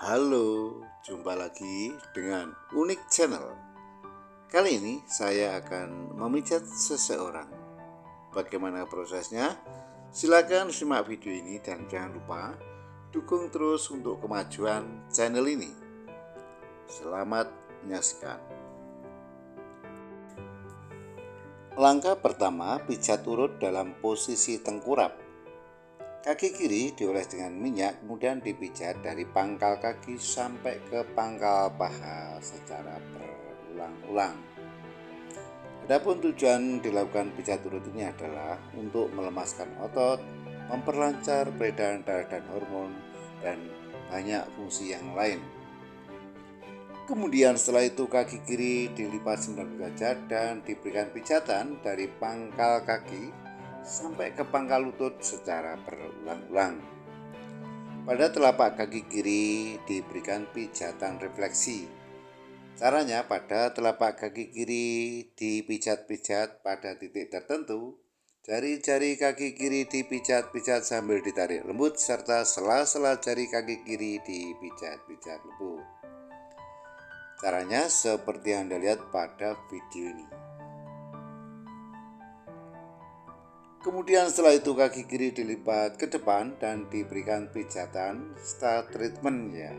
Halo, jumpa lagi dengan Unik Channel. Kali ini saya akan memijat seseorang. Bagaimana prosesnya? Silakan simak video ini dan jangan lupa dukung terus untuk kemajuan channel ini. Selamat menyaksikan. Langkah pertama, pijat urut dalam posisi tengkurap. Kaki kiri dioles dengan minyak, kemudian dipijat dari pangkal kaki sampai ke pangkal paha secara berulang-ulang. Adapun tujuan dilakukan pijat urut ini adalah untuk melemaskan otot, memperlancar peredaran darah dan hormon, dan banyak fungsi yang lain. Kemudian setelah itu kaki kiri dilipat 90 derajat dan diberikan pijatan dari pangkal kaki sampai ke pangkal lutut secara berulang-ulang. Pada telapak kaki kiri diberikan pijatan refleksi. Caranya, pada telapak kaki kiri dipijat-pijat pada titik tertentu. Jari-jari kaki kiri dipijat-pijat sambil ditarik lembut, serta sela-sela jari kaki kiri dipijat-pijat lembut. Caranya seperti yang Anda lihat pada video ini. Kemudian setelah itu kaki kiri dilipat ke depan dan diberikan pijatan start treatment ya.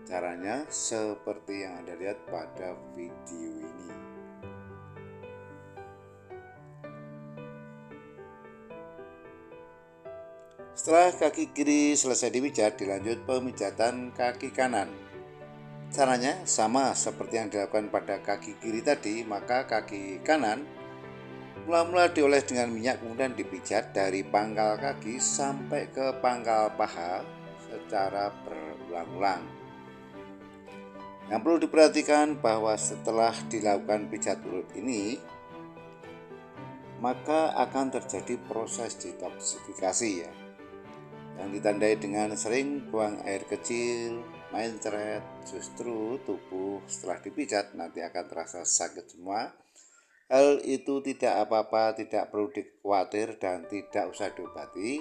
Caranya seperti yang Anda lihat pada video ini. Setelah kaki kiri selesai dipijat, dilanjut pemijatan kaki kanan. Caranya sama seperti yang dilakukan pada kaki kiri tadi, maka kaki kanan mula-mula dioles dengan minyak, kemudian dipijat dari pangkal kaki sampai ke pangkal paha secara berulang-ulang. Yang perlu diperhatikan bahwa setelah dilakukan pijat urut ini, maka akan terjadi proses detoksifikasi ya, yang ditandai dengan sering buang air kecil, mencret. Justru tubuh setelah dipijat nanti akan terasa sakit semua. Hal itu tidak apa-apa, tidak perlu dikhawatir dan tidak usah diobati,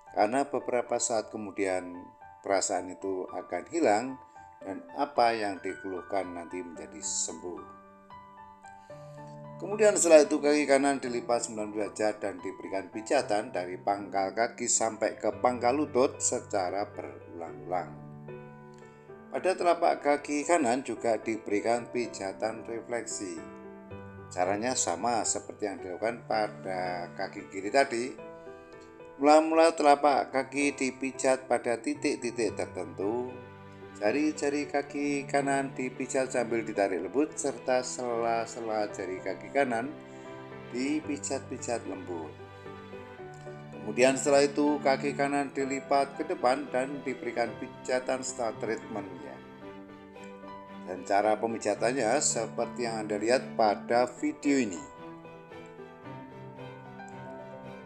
karena beberapa saat kemudian perasaan itu akan hilang dan apa yang dikeluhkan nanti menjadi sembuh. Kemudian setelah itu kaki kanan dilipat 90 derajat dan diberikan pijatan dari pangkal kaki sampai ke pangkal lutut secara berulang-ulang. Pada telapak kaki kanan juga diberikan pijatan refleksi. Caranya sama seperti yang dilakukan pada kaki kiri tadi. Mula-mula telapak kaki dipijat pada titik-titik tertentu. Jari-jari kaki kanan dipijat sambil ditarik lembut, serta sela-sela jari kaki kanan dipijat-pijat lembut. Kemudian setelah itu kaki kanan dilipat ke depan dan diberikan pijatan start treatment ya. Dan cara pemijatannya seperti yang Anda lihat pada video ini.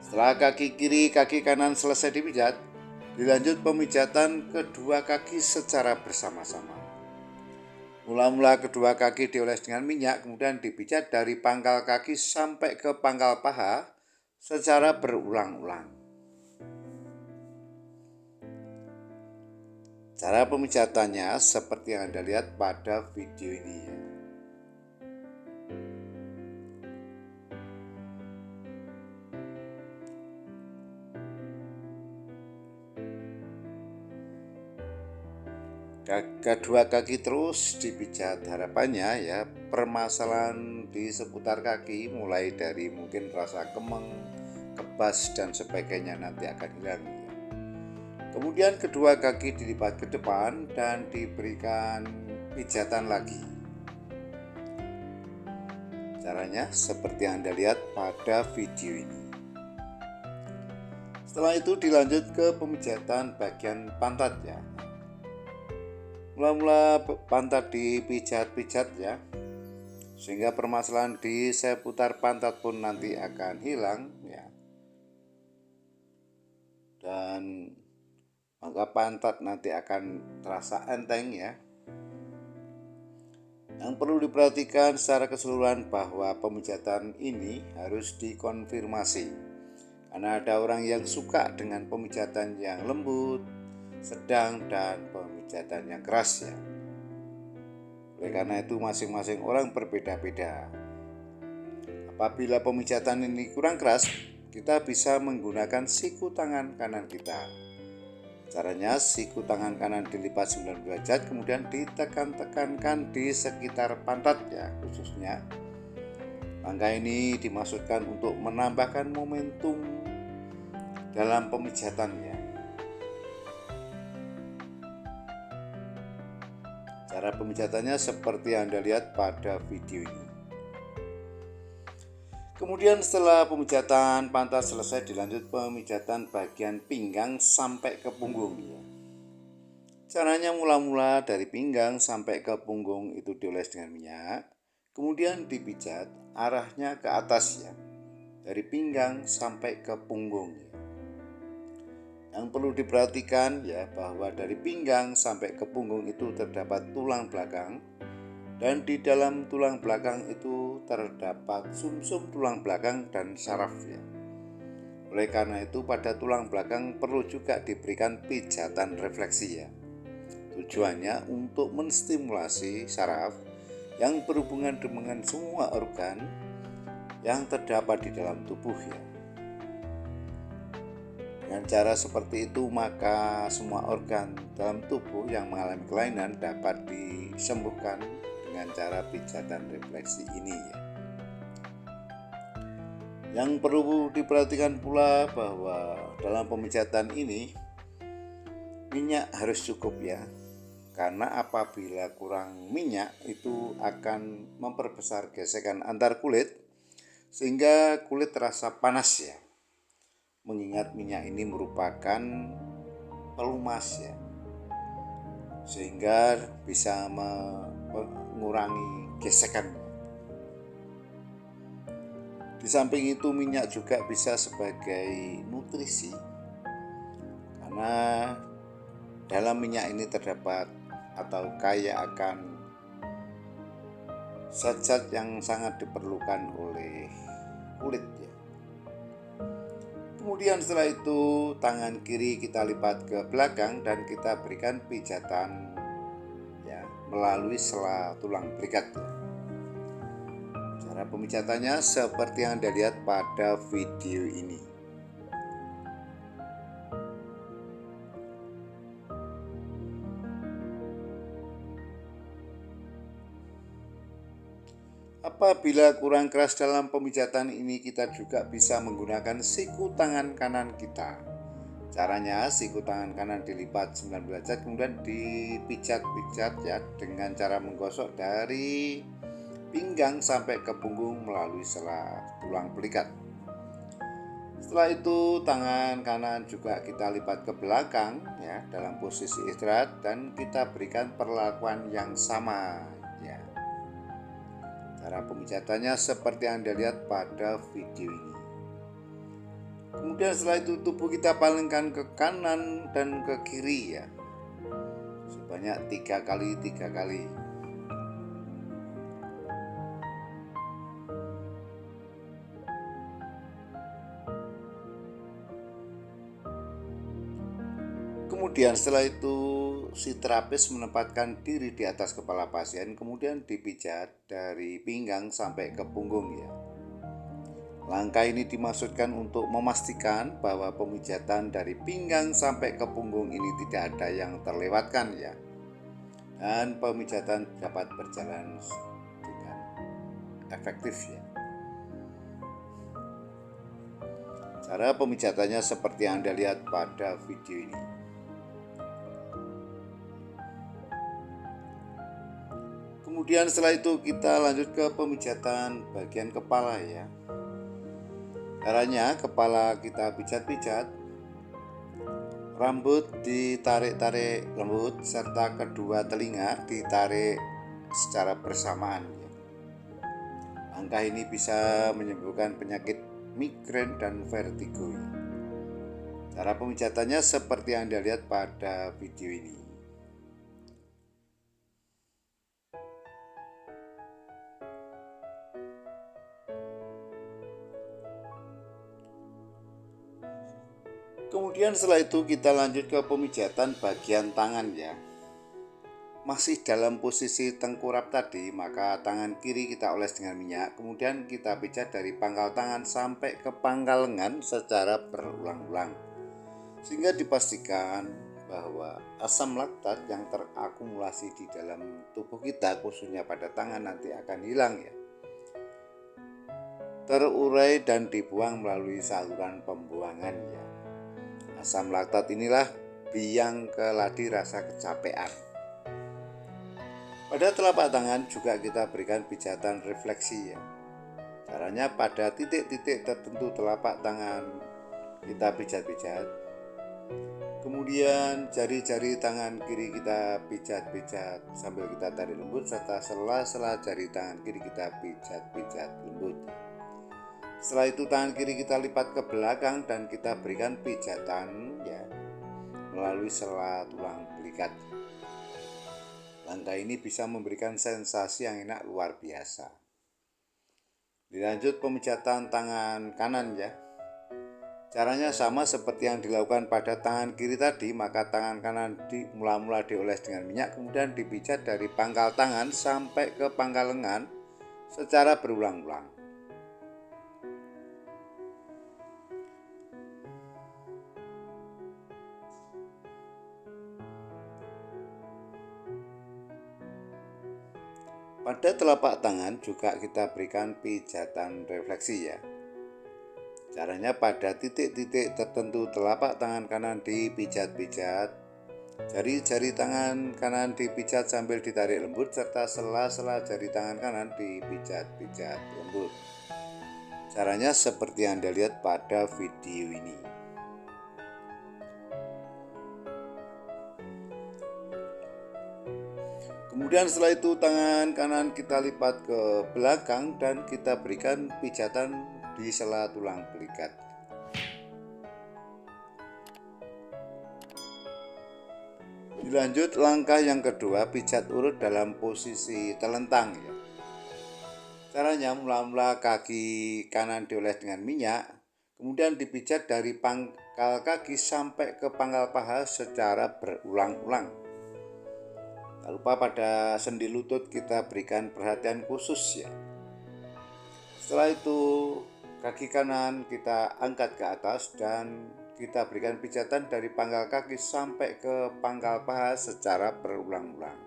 Setelah kaki kiri, kaki kanan selesai dipijat, dilanjut pemijatan kedua kaki secara bersama-sama. Mula-mula kedua kaki dioles dengan minyak, kemudian dipijat dari pangkal kaki sampai ke pangkal paha secara berulang-ulang. Cara pemijatannya seperti yang Anda lihat pada video ini. Kedua kaki terus dipijat, harapannya ya permasalahan di seputar kaki mulai dari mungkin rasa kemeng, kebas dan sebagainya nanti akan hilang. Kemudian kedua kaki dilipat ke depan dan diberikan pijatan lagi. Caranya seperti yang Anda lihat pada video ini. Setelah itu dilanjut ke pemijatan bagian pantat ya. Mula-mula pantat dipijat-pijat ya, sehingga permasalahan di seputar pantat pun nanti akan hilang ya. Dan maka pantat nanti akan terasa enteng ya. Yang perlu diperhatikan secara keseluruhan bahwa pemijatan ini harus dikonfirmasi, karena ada orang yang suka dengan pemijatan yang lembut, sedang, dan pemijatan pemijatan yang keras ya. Oleh karena itu masing-masing orang berbeda-beda. Apabila pemijatan ini kurang keras, kita bisa menggunakan siku tangan kanan kita. Caranya, siku tangan kanan dilipat 90 derajat, kemudian ditekan-tekankan di sekitar pantat ya khususnya. Langkah ini dimaksudkan untuk menambahkan momentum dalam pemijatannya. Cara pemijatannya seperti yang Anda lihat pada video ini. Kemudian setelah pemijatan pantat selesai, dilanjut pemijatan bagian pinggang sampai ke punggung ya. Caranya mula-mula dari pinggang sampai ke punggung itu dioles dengan minyak, kemudian dipijat arahnya ke atas ya, dari pinggang sampai ke punggung ya. Yang perlu diperhatikan ya bahwa dari pinggang sampai ke punggung itu terdapat tulang belakang, dan di dalam tulang belakang itu terdapat sumsum tulang belakang dan saraf ya. Oleh karena itu pada tulang belakang perlu juga diberikan pijatan refleksi ya. Tujuannya untuk menstimulasi saraf yang berhubungan dengan semua organ yang terdapat di dalam tubuh ya. Dengan cara seperti itu maka semua organ dalam tubuh yang mengalami kelainan dapat disembuhkan dengan cara pijatan refleksi ini ya. Yang perlu diperhatikan pula bahwa dalam pemijatan ini minyak harus cukup ya. Karena apabila kurang minyak itu akan memperbesar gesekan antar kulit sehingga kulit terasa panas ya. Mengingat minyak ini merupakan pelumas ya, sehingga bisa mengurangi gesekan. Di samping itu minyak juga bisa sebagai nutrisi, karena dalam minyak ini terdapat atau kaya akan zat-zat yang sangat diperlukan oleh kulit ya. Kemudian setelah itu tangan kiri kita lipat ke belakang dan kita berikan pijatan ya melalui sela tulang belikat ya. Cara pemijatannya seperti yang Anda lihat pada video ini. Apabila kurang keras dalam pemijatan ini, kita juga bisa menggunakan siku tangan kanan kita. Caranya, siku tangan kanan dilipat 90 derajat kemudian dipijat-pijat ya dengan cara menggosok dari pinggang sampai ke punggung melalui sela tulang belikat. Setelah itu tangan kanan juga kita lipat ke belakang ya dalam posisi istirahat dan kita berikan perlakuan yang sama ya. Cara pemijatannya seperti yang Anda lihat pada video ini. Kemudian setelah itu tubuh kita palingkan ke kanan dan ke kiri ya, sebanyak 3 kali. Kemudian setelah itu si terapis menempatkan diri di atas kepala pasien, kemudian dipijat dari pinggang sampai ke punggung ya. Langkah ini dimaksudkan untuk memastikan bahwa pemijatan dari pinggang sampai ke punggung ini tidak ada yang terlewatkan ya. Dan pemijatan dapat berjalan dengan efektif ya. Cara pemijatannya seperti yang Anda lihat pada video ini. Kemudian setelah itu kita lanjut ke pemijatan bagian kepala ya. Caranya kepala kita pijat-pijat, rambut ditarik-tarik lembut serta kedua telinga ditarik secara bersamaan ya. Langkah ini bisa menyembuhkan penyakit migrain dan vertigo ya. Cara pemijatannya seperti yang Anda lihat pada video ini. Kemudian setelah itu kita lanjut ke pemijatan bagian tangan ya. masih dalam posisi tengkurap tadi, maka tangan kiri kita oles dengan minyak, kemudian kita pijat dari pangkal tangan sampai ke pangkal lengan secara berulang-ulang, sehingga dipastikan bahwa asam laktat yang terakumulasi di dalam tubuh kita, khususnya pada tangan, nanti akan hilang ya, terurai dan dibuang melalui saluran pembuangan ya. Asam laktat inilah biang keladi rasa kecapean. Pada telapak tangan juga kita berikan pijatan refleksi ya. Caranya pada titik-titik tertentu telapak tangan kita pijat-pijat. Kemudian jari-jari tangan kiri kita pijat-pijat sambil kita tarik lembut, serta sela-sela jari tangan kiri kita pijat-pijat lembut. Setelah itu tangan kiri kita lipat ke belakang dan kita berikan pijatan ya melalui sela tulang belikat. Langkah ini bisa memberikan sensasi yang enak luar biasa. Dilanjut pemijatan tangan kanan ya. Caranya sama seperti yang dilakukan pada tangan kiri tadi, maka tangan kanan mula-mula dioles dengan minyak, kemudian dipijat dari pangkal tangan sampai ke pangkal lengan secara berulang-ulang. Pada telapak tangan juga kita berikan pijatan refleksi ya. Caranya pada titik-titik tertentu telapak tangan kanan dipijat-pijat, jari-jari tangan kanan dipijat sambil ditarik lembut, serta sela-sela jari tangan kanan dipijat-pijat lembut. Caranya seperti yang Anda lihat pada video ini. Kemudian setelah itu tangan kanan kita lipat ke belakang dan kita berikan pijatan di sela tulang belikat. Dilanjut langkah yang kedua, pijat urut dalam posisi telentang ya. Caranya mula-mula kaki kanan dioles dengan minyak, kemudian dipijat dari pangkal kaki sampai ke pangkal paha secara berulang-ulang. Tak lupa pada sendi lutut kita berikan perhatian khusus ya. Setelah itu kaki kanan kita angkat ke atas dan kita berikan pijatan dari pangkal kaki sampai ke pangkal paha secara berulang-ulang.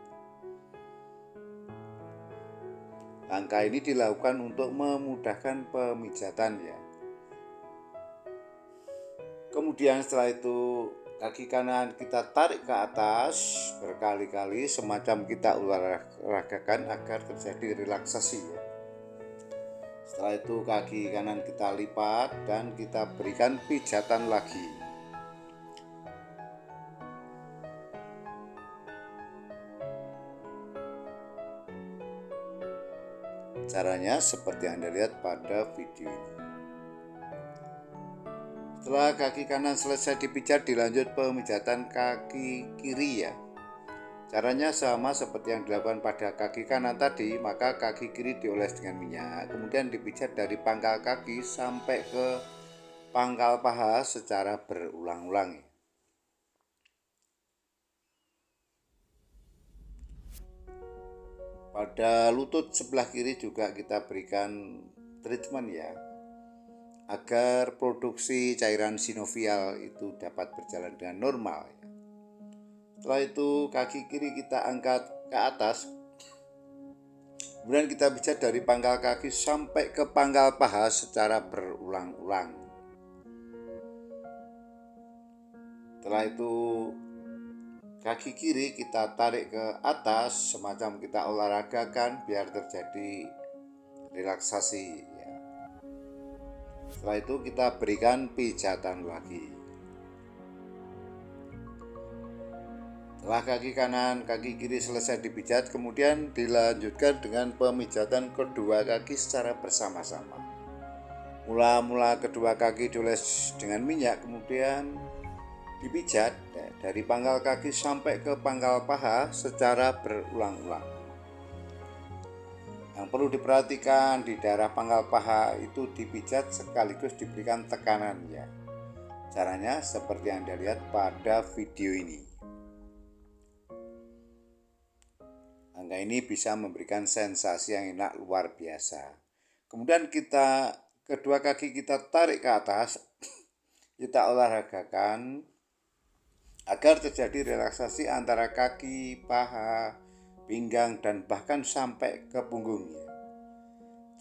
Langkah ini dilakukan untuk memudahkan pemijatan ya. Kemudian setelah itu kaki kanan kita tarik ke atas berkali-kali, semacam kita olahragakan agar terjadi relaksasi ya. Setelah itu kaki kanan kita lipat dan kita berikan pijatan lagi. Caranya seperti yang Anda lihat pada video ini. Setelah kaki kanan selesai dipijat, dilanjut pemijatan kaki kiri ya. Caranya sama seperti yang dilakukan pada kaki kanan tadi, maka kaki kiri dioles dengan minyak, kemudian dipijat dari pangkal kaki sampai ke pangkal paha secara berulang-ulang. Pada lutut sebelah kiri juga kita berikan treatment ya, agar produksi cairan sinovial itu dapat berjalan dengan normal ya. Setelah itu kaki kiri kita angkat ke atas, kemudian kita pijat dari pangkal kaki sampai ke pangkal paha secara berulang-ulang. Setelah itu kaki kiri kita tarik ke atas, semacam kita olahragakan biar terjadi relaksasi ya. Setelah itu kita berikan pijatan lagi. Setelah kaki kanan, kaki kiri selesai dipijat, kemudian dilanjutkan dengan pemijatan kedua kaki secara bersama-sama. Mula-mula kedua kaki dioles dengan minyak, kemudian dipijat dari pangkal kaki sampai ke pangkal paha secara berulang-ulang. Yang perlu diperhatikan, di daerah pangkal paha itu dipijat sekaligus diberikan tekanan ya. Caranya seperti yang Anda lihat pada video ini. Langkah ini bisa memberikan sensasi yang enak luar biasa. Kemudian kedua kaki kita tarik ke atas, kita olahragakan agar terjadi relaksasi antara kaki, paha, pinggang, dan bahkan sampai ke punggungnya.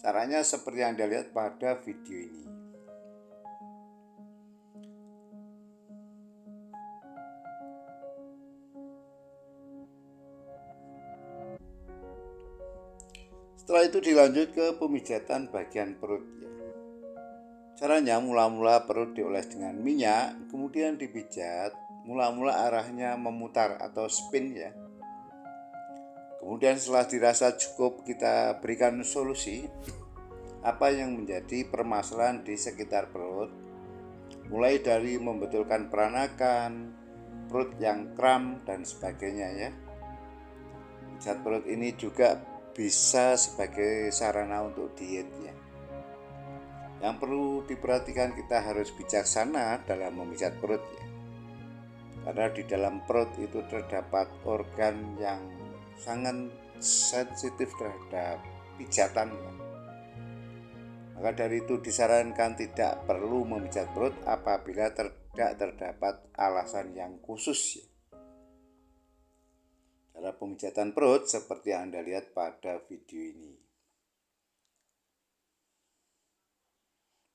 Caranya seperti yang Anda lihat pada video ini. Setelah itu dilanjut ke pemijatan bagian perut ya. Caranya mula-mula perut dioles dengan minyak, kemudian dipijat, mula-mula arahnya memutar atau spin ya. Kemudian setelah dirasa cukup, kita berikan solusi apa yang menjadi permasalahan di sekitar perut, mulai dari membetulkan peranakan, perut yang kram dan sebagainya ya. Pijat perut ini juga bisa sebagai sarana untuk diet ya. Yang perlu diperhatikan, kita harus bijaksana dalam memijat perut ya. Karena di dalam perut itu terdapat organ yang sangat sensitif terhadap pijatan ya. Maka dari itu disarankan tidak perlu memijat perut apabila tidak terdapat alasan yang khusus ya. Cara pemijatan perut seperti yang Anda lihat pada video ini.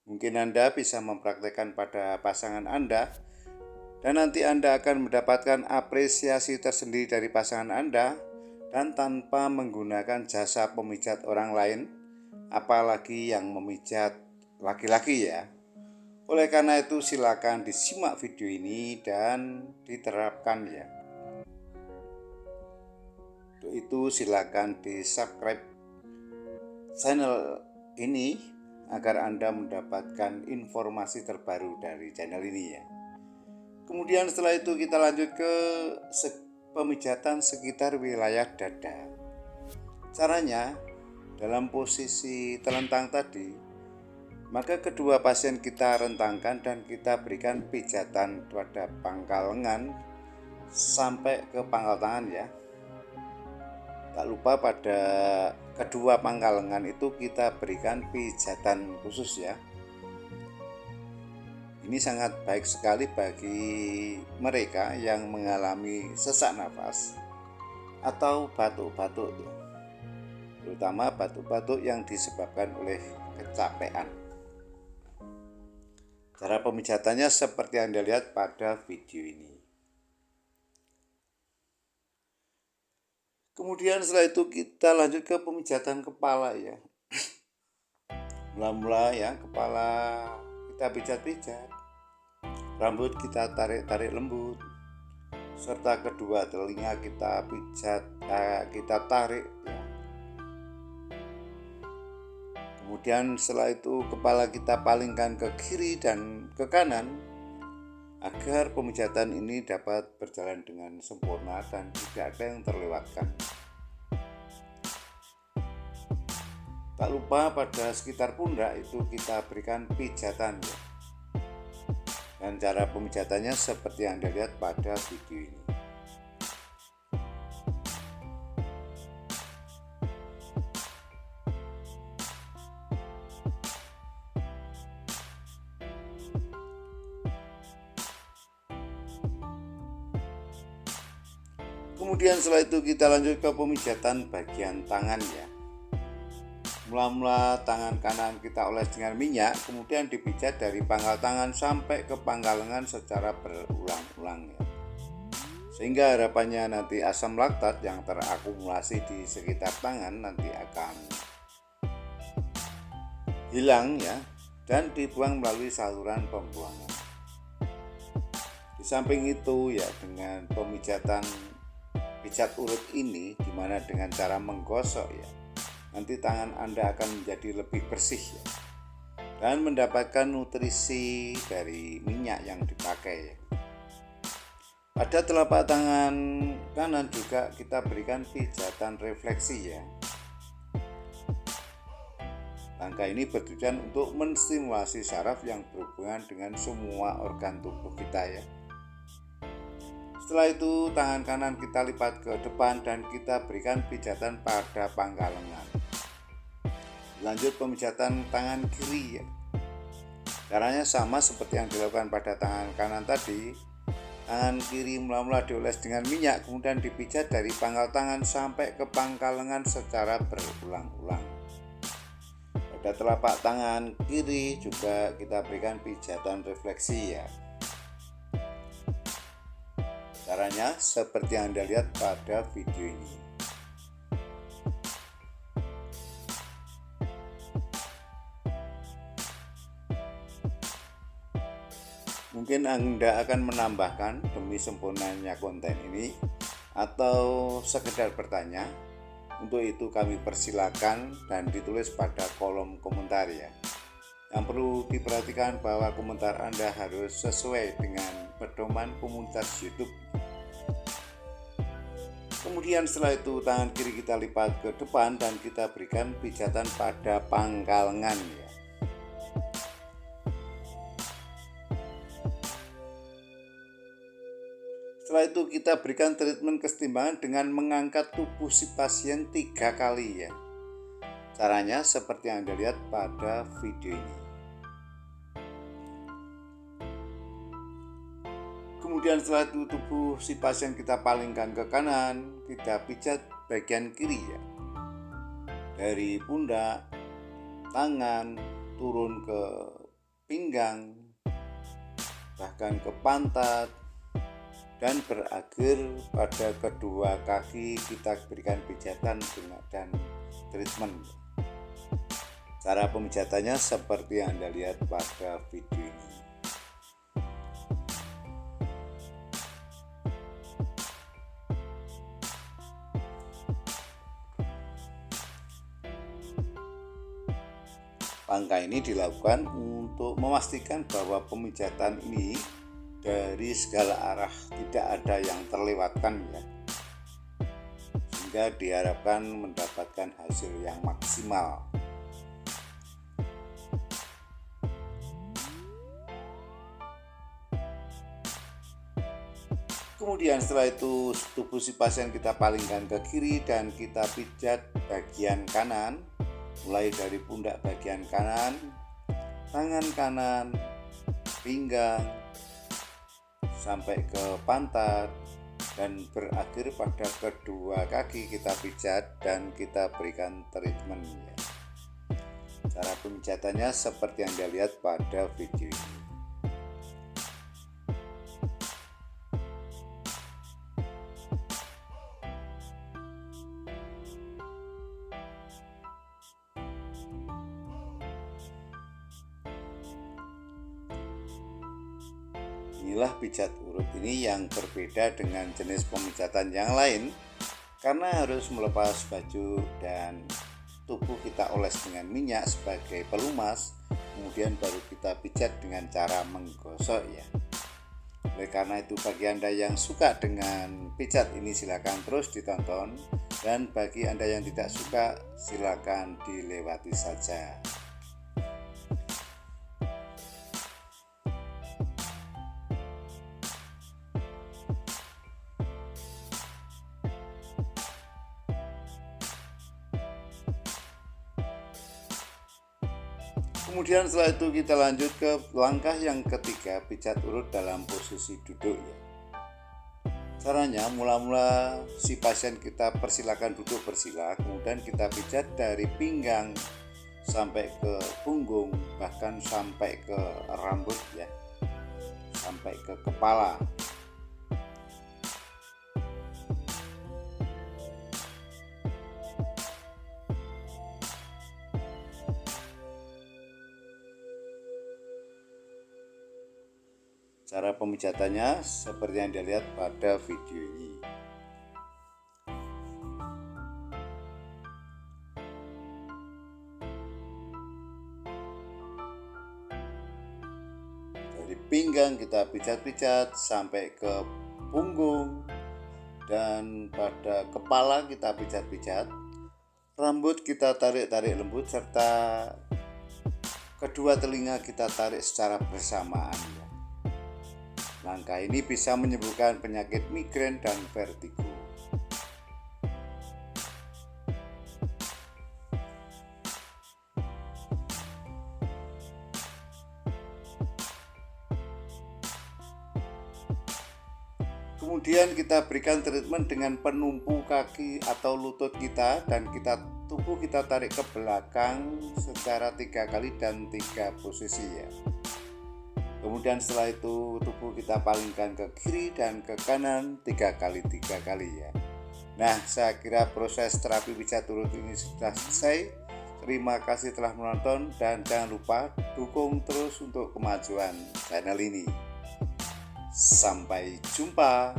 Mungkin Anda bisa mempraktekkan pada pasangan Anda, dan nanti Anda akan mendapatkan apresiasi tersendiri dari pasangan Anda, dan tanpa menggunakan jasa pemijat orang lain, apalagi yang memijat laki-laki ya. Oleh karena itu silakan disimak video ini dan diterapkan ya. Untuk itu silakan di-subscribe channel ini agar Anda mendapatkan informasi terbaru dari channel ini ya. Kemudian setelah itu kita lanjut ke pemijatan sekitar wilayah dada. Caranya dalam posisi telentang tadi, maka kedua pasien kita rentangkan dan kita berikan pijatan pada pangkal lengan sampai ke pangkal tangan ya. Tak lupa pada kedua pangkal lengan itu kita berikan pijatan khusus ya. Ini sangat baik sekali bagi mereka yang mengalami sesak nafas atau batuk-batuk ya. Terutama batuk-batuk yang disebabkan oleh kecapean. Cara pemijatannya seperti yang Anda lihat pada video ini. Kemudian setelah itu kita lanjut ke pemijatan kepala ya. Mula-mula ya, kepala kita pijat-pijat, rambut kita tarik-tarik lembut, serta kedua telinga kita kita tarik ya. Kemudian setelah itu kepala kita palingkan ke kiri dan ke kanan agar pemijatan ini dapat berjalan dengan sempurna dan tidak ada yang terlewatkan. Tak lupa pada sekitar pundak itu kita berikan pijatan ya. Dan cara pemijatannya seperti yang Anda lihat pada video ini. Kemudian setelah itu kita lanjut ke pemijatan bagian tangan ya. Mula-mula tangan kanan kita oles dengan minyak, kemudian dipijat dari pangkal tangan sampai ke pangkal lengan secara berulang-ulang ya. Sehingga harapannya nanti asam laktat yang terakumulasi di sekitar tangan nanti akan hilang ya, dan dibuang melalui saluran pembuangan. Di samping itu ya, dengan pemijatan pijat urut ini, dimana dengan cara menggosok ya, nanti tangan Anda akan menjadi lebih bersih ya, dan mendapatkan nutrisi dari minyak yang dipakai ya. Pada telapak tangan kanan juga kita berikan pijatan refleksi ya. Langkah ini bertujuan untuk menstimulasi saraf yang berhubungan dengan semua organ tubuh kita ya, Setelah itu tangan kanan kita lipat ke depan dan kita berikan pijatan pada pangkal lengan. Lanjut pemijatan tangan kiri ya. Caranya sama seperti yang dilakukan pada tangan kanan tadi. Tangan kiri mula-mula dioles dengan minyak, kemudian dipijat dari pangkal tangan sampai ke pangkal lengan secara berulang-ulang. Pada telapak tangan kiri juga kita berikan pijatan refleksi ya. Caranya seperti yang Anda lihat pada video ini. Mungkin Anda akan menambahkan demi sempurnanya konten ini atau sekedar bertanya. Untuk itu kami persilakan dan ditulis pada kolom komentar ya. Yang perlu diperhatikan bahwa komentar Anda harus sesuai dengan pedoman komunitas YouTube. Kemudian setelah itu tangan kiri kita lipat ke depan dan kita berikan pijatan pada pangkal lengan ya. Setelah itu kita berikan treatment kesetimbangan dengan mengangkat tubuh si pasien 3 kali ya. Caranya seperti yang Anda lihat pada video ini. Kemudian setelah itu tubuh si pasien kita palingkan ke kanan, kita pijat bagian kiri ya. Dari pundak, tangan, turun ke pinggang, bahkan ke pantat, dan berakhir pada kedua kaki kita berikan pijatan dan treatment. Cara pemijatannya seperti yang Anda lihat pada video ini. Langkah ini dilakukan untuk memastikan bahwa pemijatan ini dari segala arah tidak ada yang terlewatkan ya, sehingga diharapkan mendapatkan hasil yang maksimal. Kemudian setelah itu tubuh si pasien kita palingkan ke kiri dan kita pijat bagian kanan, mulai dari pundak bagian kanan, tangan kanan, pinggang, sampai ke pantat, dan berakhir pada kedua kaki kita pijat dan kita berikan treatment ya. Cara pemijatannya seperti yang Anda lihat pada video ini. Inilah pijat urut ini yang berbeda dengan jenis pemijatan yang lain karena harus melepas baju dan tubuh kita oles dengan minyak sebagai pelumas, kemudian baru kita pijat dengan cara menggosok ya. Oleh karena itu bagi Anda yang suka dengan pijat ini silakan terus ditonton, dan bagi Anda yang tidak suka silakan dilewati saja. Kemudian setelah itu kita lanjut ke langkah yang ketiga, pijat urut dalam posisi duduk ya. Caranya mula-mula si pasien kita persilakan duduk bersila, kemudian kita pijat dari pinggang sampai ke punggung, bahkan sampai ke rambut ya, sampai ke kepala. Cara pemijatannya seperti yang Anda lihat pada video ini. Dari pinggang kita pijat-pijat sampai ke punggung, dan pada kepala kita pijat-pijat. Rambut kita tarik-tarik lembut, serta kedua telinga kita tarik secara bersamaan. Langkah ini bisa menyembuhkan penyakit migrain dan vertigo. Kemudian kita berikan treatment dengan penumpu kaki atau lutut kita, dan tubuh kita tarik ke belakang secara 3 kali dan 3 posisi ya. Kemudian setelah itu tubuh kita palingkan ke kiri dan ke kanan 3 kali ya. Nah, saya kira proses terapi pijat turut ini sudah selesai. Terima kasih telah menonton dan jangan lupa dukung terus untuk kemajuan channel ini. Sampai jumpa.